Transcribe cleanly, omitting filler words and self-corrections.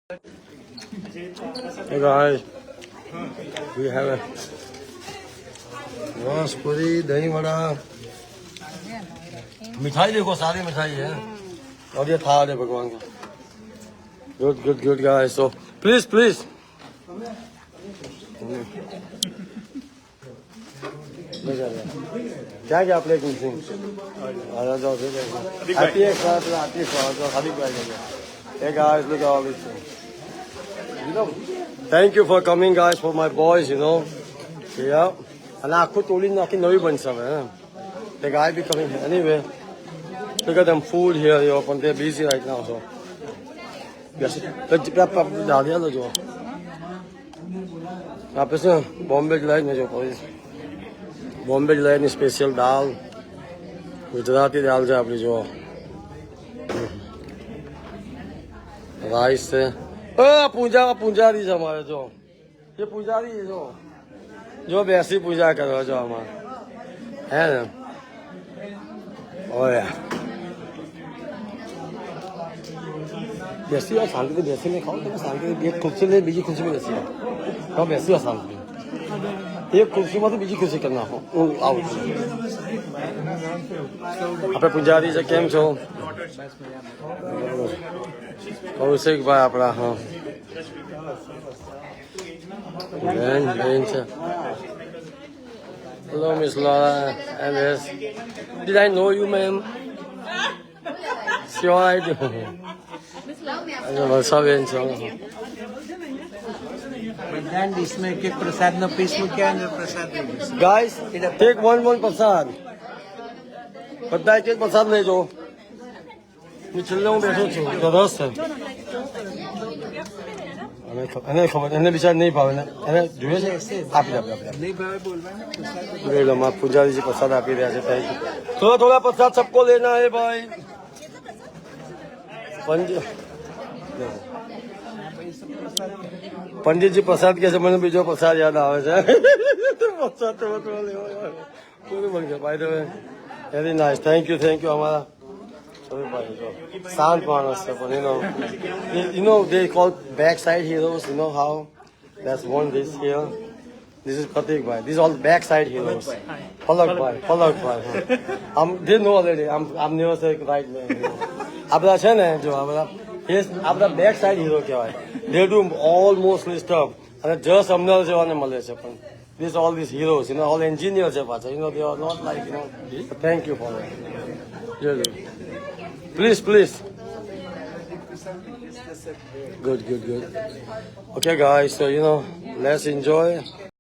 Hey guys, we have a रस पूरी दही वड़ा मिठाई देखो सारी मिठाई है और ये थाल है भगवान का good good good guys so please please क्या क्या प्लेट मिसिंग आती है खाली Hey guys, look at all this thank you for coming guys for my boys, Yeah. And I could only knock in no one somewhere. The guy be coming here. Anyway, look at them food here, but they're busy right now, so. Yes. Let's wrap up the other door. आप इसमें Bombay delight में जो कोई Bombay delight में special दाल गुजराती दाल जो अपनी जो rice है पुजारी છે हमारे जो ये पुजारी है जो वैसी पूजा करो जो हमारा है ना ओए બેસી આ શાંતિથી બેસીને ખાઓ તમે શાંતિથી એક ખુરશી લઈને બીજી ખુરશીમાં બેસી આવો બેસી આ શાંતિથી એક ખુરશીમાંથી બીજી ખુરશી કરી નાખો હું આવું છું આપણે પૂજારી છે કેમ છો કૌશિકભાઈ આપણા હા બેન છે Hello Miss Laura and yes. Did I know you ma'am? Sure I do. વલસાબેન છો બધાને ડીશમાં એક એક પ્રસાદનો પીસ મૂક્યા અને પ્રસાદ લઈ જશે. ગાઈસ ટેક વન પ્રસાદ બધા એક એક પ્રસાદ લેજો હું છેલ્લે હું બેઠો છું તો રસ છે એને ખબર એને બિચાર નહીં ભાવે એને જોઈએ છે આપી નહીં ભાવે બોલવાનું પ્રસાદ જોઈ લો મારા પૂજારીજી પ્રસાદ આપી રહ્યા છે થેન્ક યુ થોડા થોડા પ્રસાદ સબકો લેના હે ભાઈ પંડિતજી પ્રસાદ કે છે મને બીજો પ્રસાદ યાદ આવે છે પ્રસાદ તો પૂરું બની ગયો ભાઈ તો વેરી નાઇસ થેન્ક યુ અમારા શાંત માણસ છે પણ they call backside heroes, how that's one this here. This is Pratik bhai. These are all backside heroes. Palak bhai. They know already. I'm never saying right name. આ બધા છે ને જો આ બધા backside hero કહેવાય. They do all mostly stuff. અને જસ અમનલ જેવાને મળે છે પણ all these heroes, all engineers છે પાછા, they are not like, thank you for that. Please. Good. Okay, guys. So, let's enjoy.